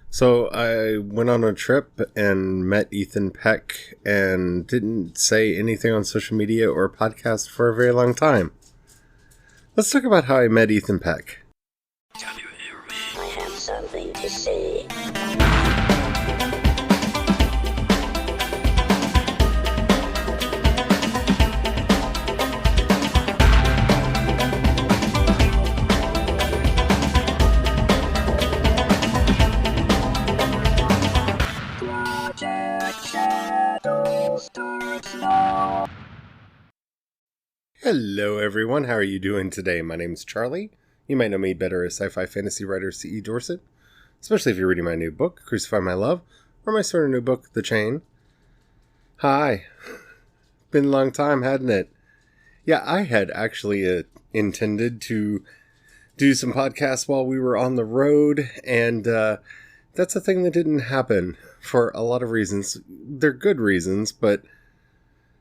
So I went on a trip and met Ethan Peck and didn't say anything on social media or podcast for a very long time. Let's talk about how I met Ethan Peck. Can you hear me? I have something to say. Hello everyone, how are you doing today? My name's Charlie. You might know me better as sci-fi fantasy writer C.E. Dorset, especially if you're reading my new book, Crucify My Love, or my sort of new book, The Chain. Hi. Been a long time, hadn't it? Yeah, I had actually intended to do some podcasts while we were on the road, and that's a thing that didn't happen for a lot of reasons. They're good reasons, but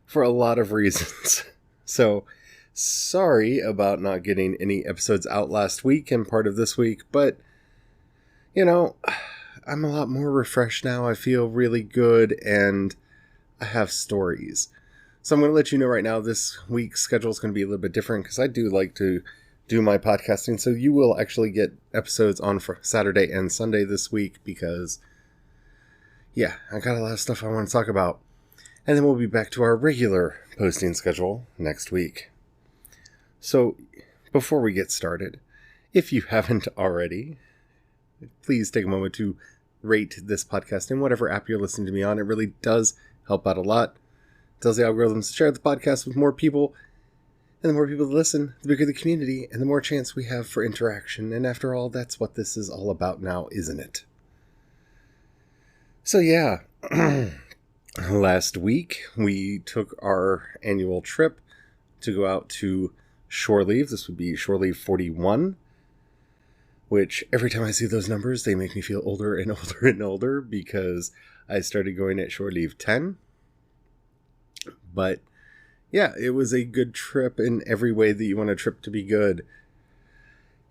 for a lot of reasons. So, sorry about not getting any episodes out last week and part of this week, but, you know, I'm a lot more refreshed now. I feel really good, and I have stories. So I'm going to let you know right now, this week's schedule is going to be a little bit different, because I do like to do my podcasting, so you will actually get episodes on for Saturday and Sunday this week, because, yeah, I got a lot of stuff I want to talk about. And then we'll be back to our regular posting schedule next week. So, before we get started, if you haven't already, please take a moment to rate this podcast in whatever app you're listening to me on. It really does help out a lot. It tells the algorithms to share the podcast with more people. And the more people that listen, the bigger the community, and the more chance we have for interaction. And after all, that's what this is all about now, isn't it? So yeah, last week we took our annual trip to go out to Shore Leave. This would be Shore Leave 41, which every time I see those numbers, they make me feel older and older and older, because I started going at Shore Leave 10. But yeah, it was a good trip in every way that you want a trip to be good.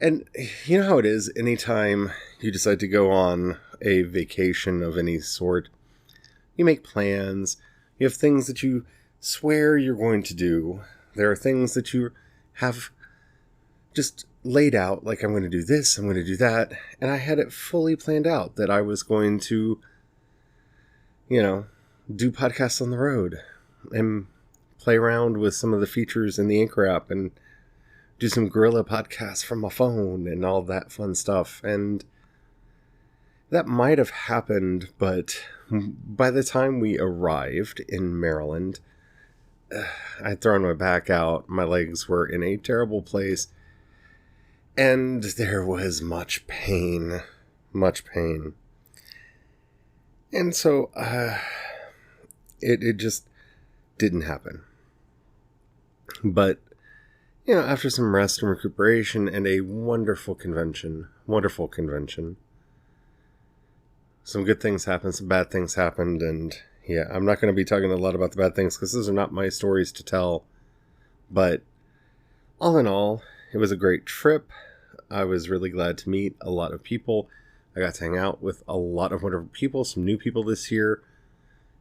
And you know how it is, anytime you decide to go on a vacation of any sort, you make plans, you have things that you swear you're going to do. There are things that you have just laid out, like I'm going to do this, I'm going to do that. And I had it fully planned out that I was going to, do podcasts on the road and play around with some of the features in the Anchor app and do some guerrilla podcasts from my phone and all that fun stuff. And that might have happened, but by the time we arrived in Maryland, I'd thrown my back out. My legs were in a terrible place, and there was much pain. And so it just didn't happen. But, after some rest and recuperation and a wonderful convention, some good things happened, some bad things happened, and yeah, I'm not going to be talking a lot about the bad things because those are not my stories to tell. But all in all, it was a great trip. I was really glad to meet a lot of people. I got to hang out with a lot of wonderful people, some new people this year,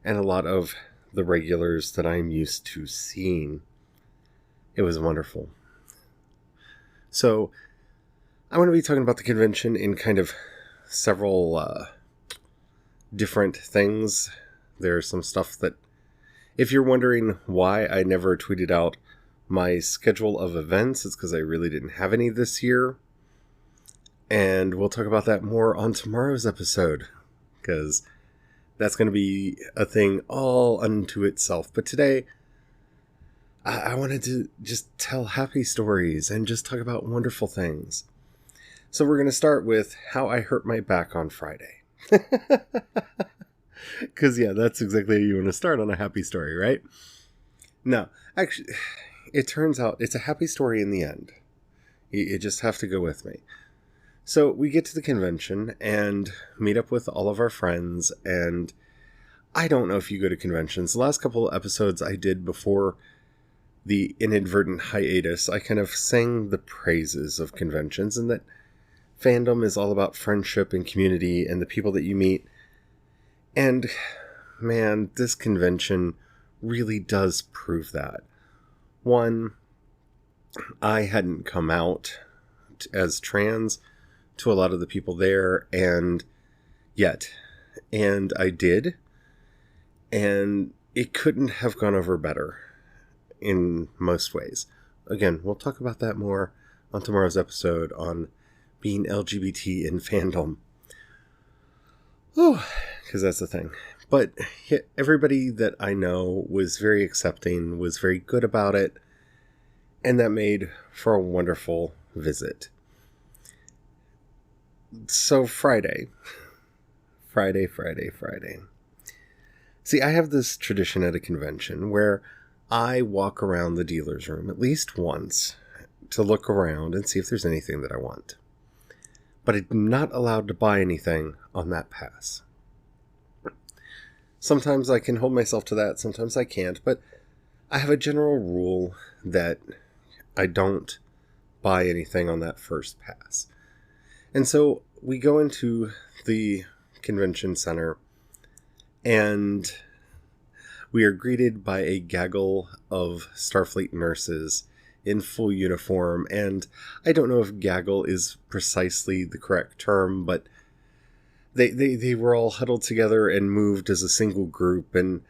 and a lot of the regulars that I'm used to seeing. It was wonderful. So, I want to be talking about the convention in kind of several different things. There's some stuff that, if you're wondering why I never tweeted out my schedule of events, it's because I really didn't have any this year. And we'll talk about that more on tomorrow's episode, because that's going to be a thing all unto itself. But today, I wanted to just tell happy stories and just talk about wonderful things. So we're going to start with how I hurt my back on Friday. Because, yeah, that's exactly how you want to start on a happy story, right? No, actually, it turns out it's a happy story in the end. You just have to go with me. So we get to the convention and meet up with all of our friends, and I don't know if you go to conventions. The last couple of episodes I did before the inadvertent hiatus, I kind of sang the praises of conventions, and that fandom is all about friendship and community and the people that you meet. And man, this convention really does prove that. One, I hadn't come out as trans to a lot of the people there and I did, and it couldn't have gone over better in most ways. Again, we'll talk about that more on tomorrow's episode on being LGBT in fandom. Oh, because that's the thing. But everybody that I know was very accepting, was very good about it, and that made for a wonderful visit. So Friday. See, I have this tradition at a convention where I walk around the dealer's room at least once to look around and see if there's anything that I want. But I'm not allowed to buy anything on that pass. Sometimes I can hold myself to that, sometimes I can't, but I have a general rule that I don't buy anything on that first pass. And so we go into the convention center and we are greeted by a gaggle of Starfleet nurses in full uniform, and I don't know if gaggle is precisely the correct term, but they were all huddled together and moved as a single group, and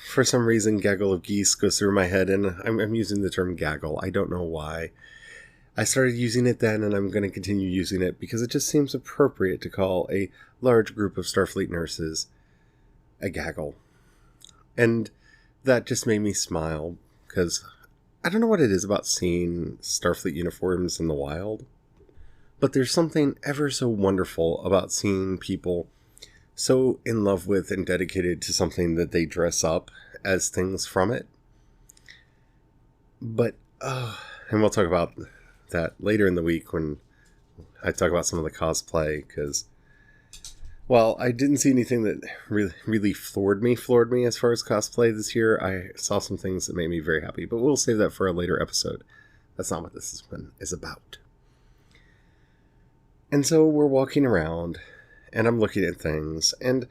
for some reason gaggle of geese goes through my head, and I'm using the term gaggle. I don't know why. I started using it then, and I'm going to continue using it because it just seems appropriate to call a large group of Starfleet nurses a gaggle. And that just made me smile, because I don't know what it is about seeing Starfleet uniforms in the wild, but there's something ever so wonderful about seeing people so in love with and dedicated to something that they dress up as things from it. But, and we'll talk about that later in the week when I talk about some of the cosplay, because, well, I didn't see anything that really floored me as far as cosplay this year. I saw some things that made me very happy, but we'll save that for a later episode. That's not what this is about. And so we're walking around, and I'm looking at things, and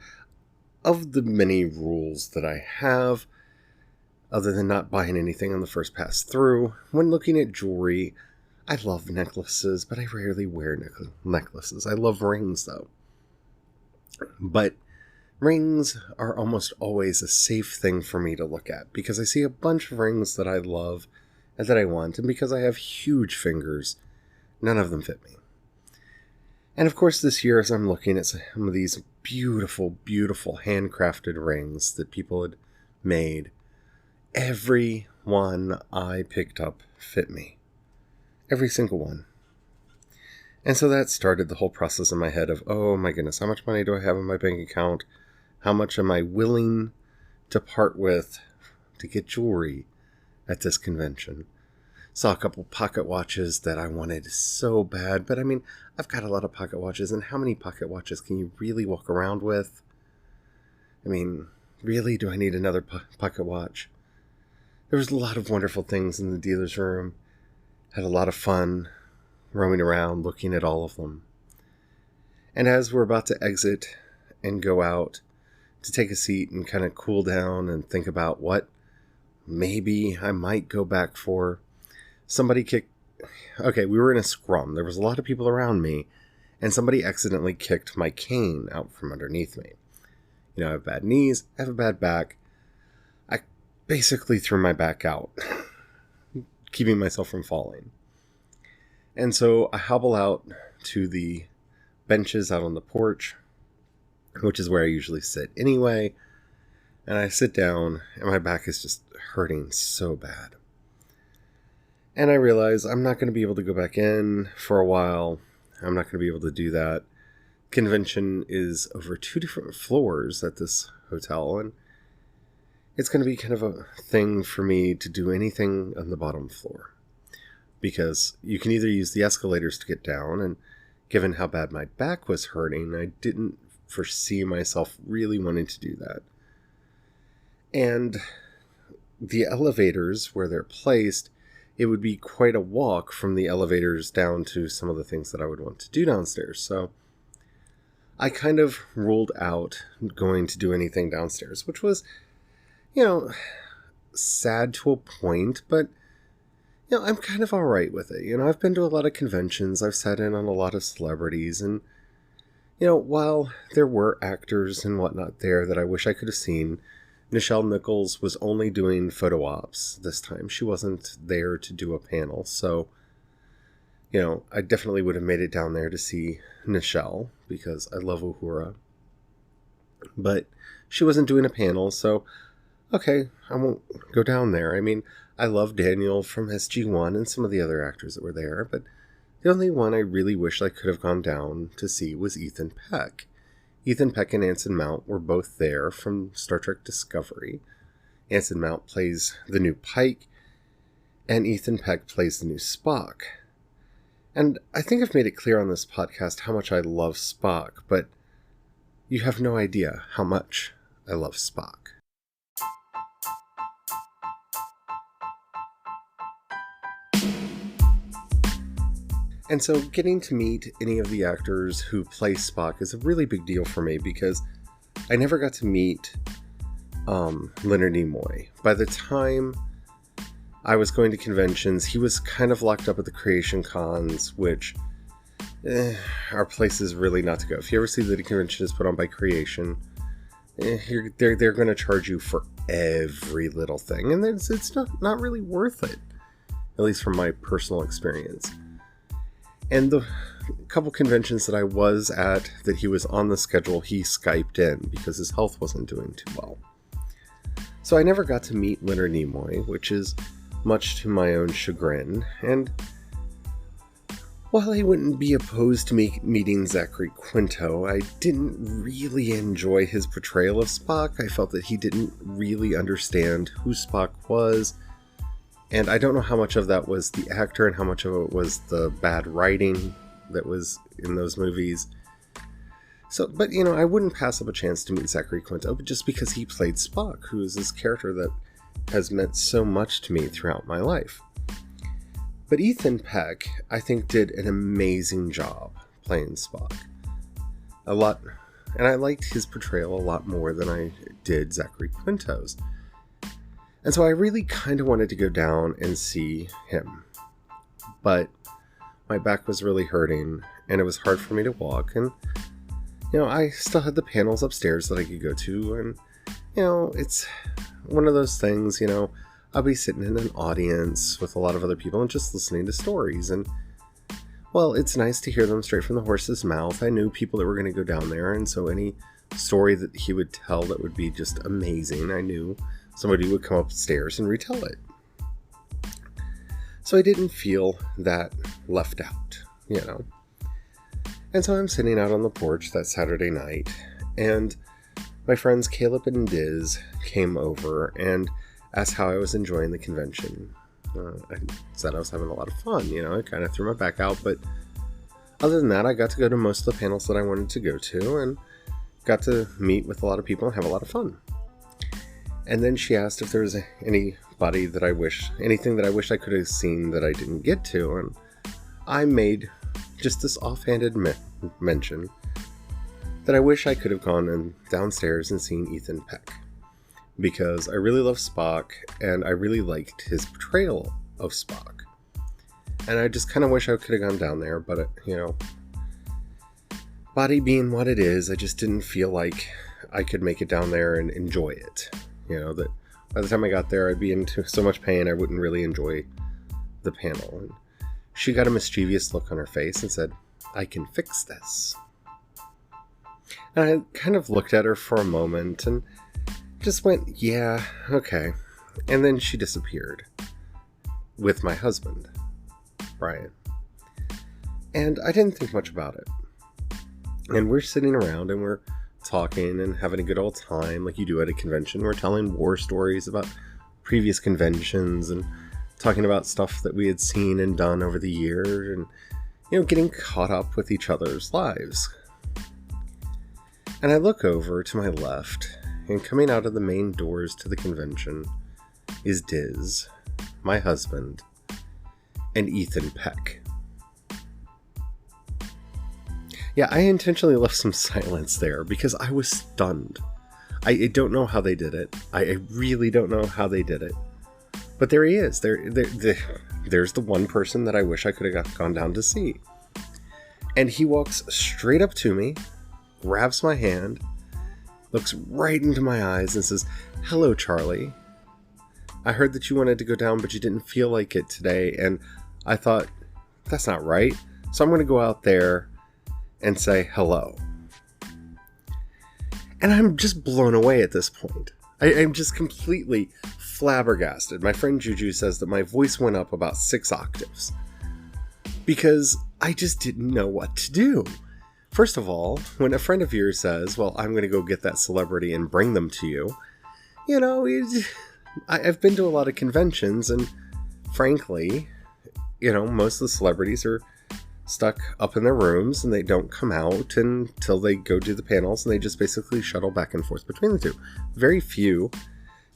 of the many rules that I have, other than not buying anything on the first pass through, when looking at jewelry, I love necklaces, but I rarely wear necklaces. I love rings, though. But rings are almost always a safe thing for me to look at, because I see a bunch of rings that I love and that I want, and because I have huge fingers, none of them fit me. And of course this year, as I'm looking at some of these beautiful, beautiful handcrafted rings that people had made, every one I picked up fit me. Every single one. And so that started the whole process in my head of, oh my goodness, how much money do I have in my bank account? How much am I willing to part with to get jewelry at this convention? Saw a couple pocket watches that I wanted so bad, but I mean, I've got a lot of pocket watches, and how many pocket watches can you really walk around with? I mean, really, do I need another pocket watch? There was a lot of wonderful things in the dealer's room. Had a lot of fun roaming around, looking at all of them. And as we're about to exit and go out to take a seat and kind of cool down and think about what maybe I might go back for, we were in a scrum. There was a lot of people around me, and somebody accidentally kicked my cane out from underneath me. You know, I have bad knees, I have a bad back. I basically threw my back out, keeping myself from falling. And so I hobble out to the benches out on the porch, which is where I usually sit anyway, and I sit down, and my back is just hurting so bad. And I realize I'm not going to be able to go back in for a while. I'm not going to be able to do that. Convention is over 2 different floors at this hotel, and it's going to be kind of a thing for me to do anything on the bottom floor. Because you can either use the escalators to get down, and given how bad my back was hurting, I didn't foresee myself really wanting to do that. And the elevators, where they're placed, it would be quite a walk from the elevators down to some of the things that I would want to do downstairs. So I kind of ruled out going to do anything downstairs, which was, sad to a point, but, I'm kind of all right with it. I've been to a lot of conventions. I've sat in on a lot of celebrities, and, while there were actors and whatnot there that I wish I could have seen, Nichelle Nichols was only doing photo ops this time. She wasn't there to do a panel, so, I definitely would have made it down there to see Nichelle, because I love Uhura. But she wasn't doing a panel, so, okay, I won't go down there. I mean, I love Daniel from SG-1 and some of the other actors that were there, but the only one I really wish I could have gone down to see was Ethan Peck. Ethan Peck and Anson Mount were both there from Star Trek Discovery. Anson Mount plays the new Pike, and Ethan Peck plays the new Spock. And I think I've made it clear on this podcast how much I love Spock, but you have no idea how much I love Spock. And so getting to meet any of the actors who play Spock is a really big deal for me, because I never got to meet Leonard Nimoy. By the time I was going to conventions, he was kind of locked up at the Creation Cons, which are places really not to go. If you ever see that a convention is put on by Creation, they're going to charge you for every little thing, and it's not really worth it, at least from my personal experience. And the couple conventions that I was at that he was on the schedule, he Skyped in because his health wasn't doing too well. So I never got to meet Leonard Nimoy, which is much to my own chagrin. And while I wouldn't be opposed to meeting Zachary Quinto, I didn't really enjoy his portrayal of Spock. I felt that he didn't really understand who Spock was. And I don't know how much of that was the actor and how much of it was the bad writing that was in those movies. So, but, I wouldn't pass up a chance to meet Zachary Quinto, but just because he played Spock, who is this character that has meant so much to me throughout my life. But Ethan Peck, I think, did an amazing job playing Spock. A lot, and I liked his portrayal a lot more than I did Zachary Quinto's. And so I really kind of wanted to go down and see him. But my back was really hurting, and it was hard for me to walk. And, I still had the panels upstairs that I could go to. And, it's one of those things, I'll be sitting in an audience with a lot of other people and just listening to stories. And, well, it's nice to hear them straight from the horse's mouth. I knew people that were going to go down there, and so any story that he would tell that would be just amazing, I knew somebody would come upstairs and retell it. So I didn't feel that left out, And so I'm sitting out on the porch that Saturday night, and my friends Caleb and Diz came over and asked how I was enjoying the convention. I said I was having a lot of fun, I kind of threw my back out, but other than that, I got to go to most of the panels that I wanted to go to, and got to meet with a lot of people and have a lot of fun. And then she asked if there was anything that I wish I could have seen that I didn't get to, and I made just this offhanded mention that I wish I could have gone downstairs and seen Ethan Peck, because I really love Spock, and I really liked his portrayal of Spock. And I just kind of wish I could have gone down there, but, body being what it is, I just didn't feel like I could make it down there and enjoy it. That by the time I got there, I'd be in so much pain, I wouldn't really enjoy the panel. And she got a mischievous look on her face and said, "I can fix this." And I kind of looked at her for a moment and just went, "Yeah, okay." And then she disappeared with my husband, Brian. And I didn't think much about it. And we're sitting around and we're talking and having a good old time like you do at a convention. We're telling war stories about previous conventions and talking about stuff that we had seen and done over the year, and getting caught up with each other's lives. And I look over to my left, and coming out of the main doors to the convention is Diz, my husband, and Ethan Peck. Yeah, I intentionally left some silence there because I was stunned. I don't know how they did it. I really don't know how they did it. But there he is. There's the one person that I wish I could have gone down to see. And he walks straight up to me, grabs my hand, looks right into my eyes and says, "Hello, Charlie. I heard that you wanted to go down, but you didn't feel like it today. And I thought, that's not right. So I'm going to go out there and say hello." And I'm just blown away at this point. I'm just completely flabbergasted. My friend Juju says that my voice went up about 6 octaves. Because I just didn't know what to do. First of all, when a friend of yours says, "Well, I'm going to go get that celebrity and bring them to you," you know, I've been to a lot of conventions, and frankly, you know, most of the celebrities are stuck up in their rooms and they don't come out until they go do the panels, and they just basically shuttle back and forth between the two. Very few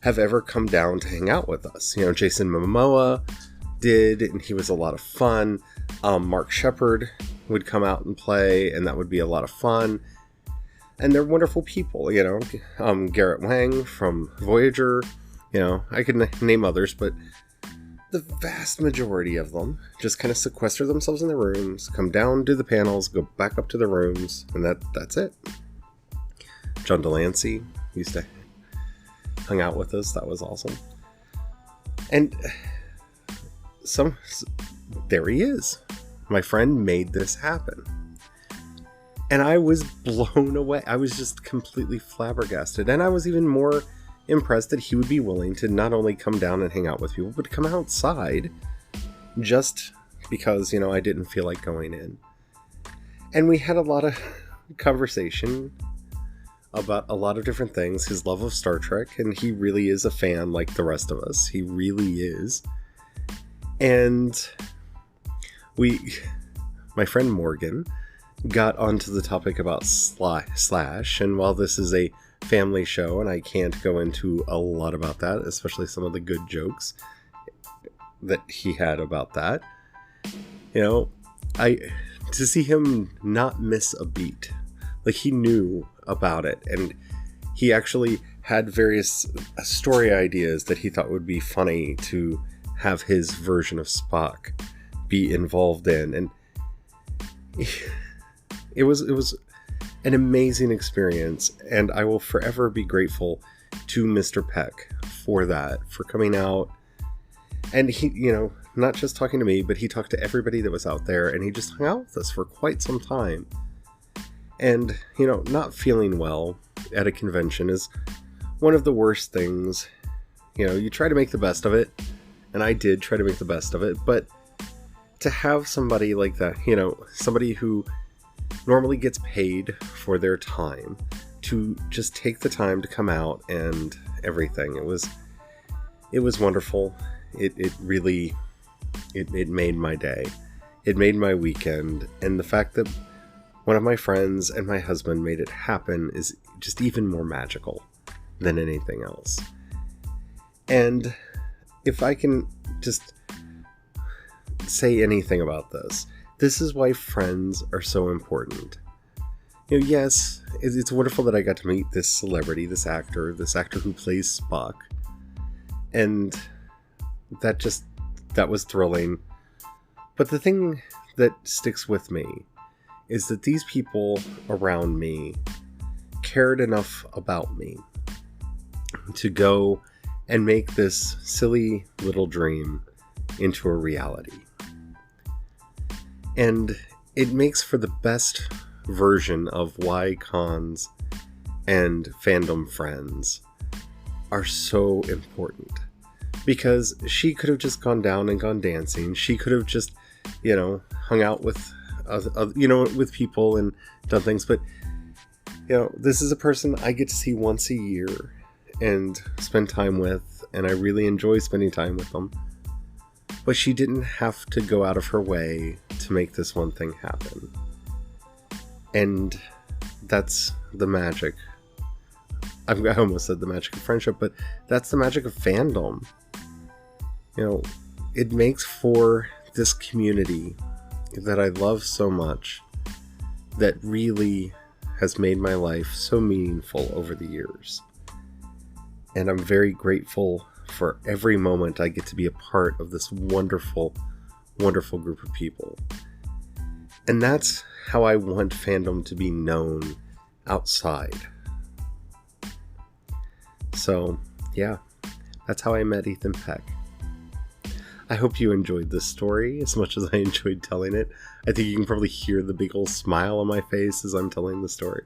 have ever come down to hang out with us. You know, Jason Momoa did, and he was a lot of fun. Mark Shepard would come out and play, and that would be a lot of fun. And they're wonderful people, you know. Garrett Wang from Voyager, you know, I could name others, but the vast majority of them just kind of sequester themselves in their rooms, come down, do the panels, go back up to their rooms, and that's it. John Delancey used to hang out with us. That was awesome. And there he is. My friend made this happen. And I was blown away. I was just completely flabbergasted. And I was even more impressed that he would be willing to not only come down and hang out with people, but come outside just because, you know, I didn't feel like going in. And we had a lot of conversation about a lot of different things. His love of Star Trek, and he really is a fan like the rest of us. He really is. And my friend Morgan got onto the topic about Slash, and while this is a family show and I can't go into a lot about that, especially some of the good jokes that he had about that, you know, to see him not miss a beat, like he knew about it, and he actually had various story ideas that he thought would be funny to have his version of Spock be involved in, and it was an amazing experience, and I will forever be grateful to Mr. Peck for that, for coming out. And he, you know, not just talking to me, but he talked to everybody that was out there, and he just hung out with us for quite some time. And, you know, not feeling well at a convention is one of the worst things. You know, you try to make the best of it, and I did try to make the best of it, but to have somebody like that, you know, somebody who normally gets paid for their time, to just take the time to come out and everything, it was wonderful. It really made my day. It made my weekend, and the fact that one of my friends and my husband made it happen is just even more magical than anything else. And if I can just say anything about this is why friends are so important. You know, yes, it's wonderful that I got to meet this celebrity, this actor who plays Spock, and that was thrilling. But the thing that sticks with me is that these people around me cared enough about me to go and make this silly little dream into a reality. And it makes for the best version of why cons and fandom friends are so important. Because she could have just gone down and gone dancing. She could have just, you know, hung out with, with people and done things. But, you know, this is a person I get to see once a year and spend time with. And I really enjoy spending time with them. But she didn't have to go out of her way to make this one thing happen. And that's the magic. I almost said the magic of friendship, but that's the magic of fandom. You know, it makes for this community that I love so much that really has made my life so meaningful over the years. And I'm very grateful for every moment I get to be a part of this wonderful, wonderful group of people. And that's how I want fandom to be known outside. So, yeah, that's how I met Ethan Peck. I hope you enjoyed this story as much as I enjoyed telling it. I think you can probably hear the big old smile on my face as I'm telling the story.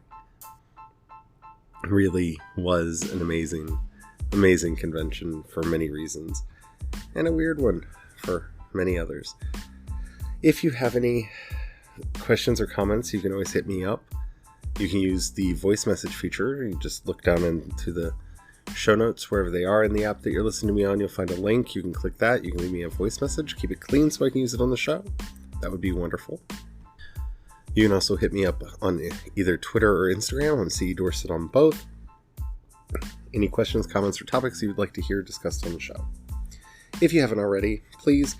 It really was an amazing, amazing convention for many reasons, and a weird one for many others. If you have any questions or comments, you can always hit me up. You can use the voice message feature. You just look down into the show notes wherever they are in the app that you're listening to me on. You'll find a link. You can click that. You can leave me a voice message. Keep it clean so I can use it on the show. That would be wonderful. You can also hit me up on either Twitter or Instagram. I'm CE Dorset on both. Any questions, comments, or topics you would like to hear discussed on the show. If you haven't already, please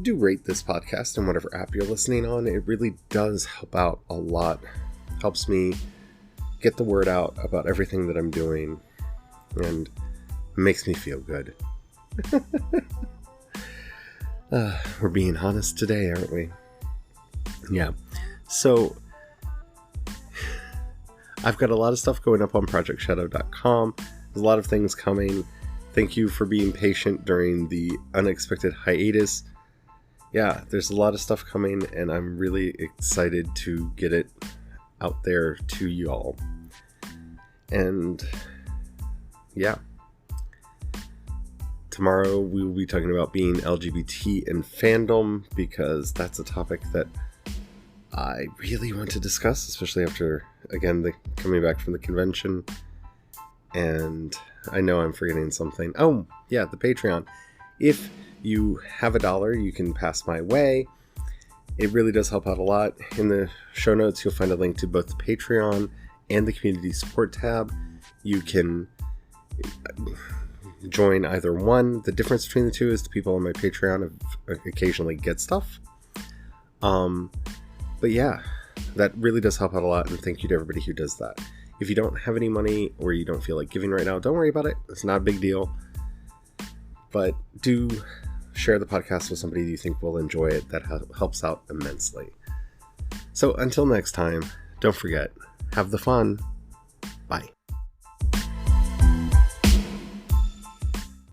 do rate this podcast in whatever app you're listening on. It really does help out a lot. Helps me get the word out about everything that I'm doing, and makes me feel good. We're being honest today, aren't we? Yeah. So, I've got a lot of stuff going up on ProjectShadow.com. There's a lot of things coming. Thank you for being patient during the unexpected hiatus. Yeah, there's a lot of stuff coming, and I'm really excited to get it out there to y'all. And yeah, tomorrow we will be talking about being LGBT in fandom, because that's a topic that I really want to discuss, especially after, again, coming back from the convention. And I know I'm forgetting something. Oh, yeah, the Patreon. If you have $1, you can pass my way. It really does help out a lot. In the show notes, you'll find a link to both the Patreon and the community support tab. You can join either one. The difference between the two is the people on my Patreon occasionally get stuff. But yeah, that really does help out a lot, and thank you to everybody who does that. If you don't have any money or you don't feel like giving right now, don't worry about it. It's not a big deal. But do share the podcast with somebody you think will enjoy it. That helps out immensely. So until next time, don't forget, have the fun.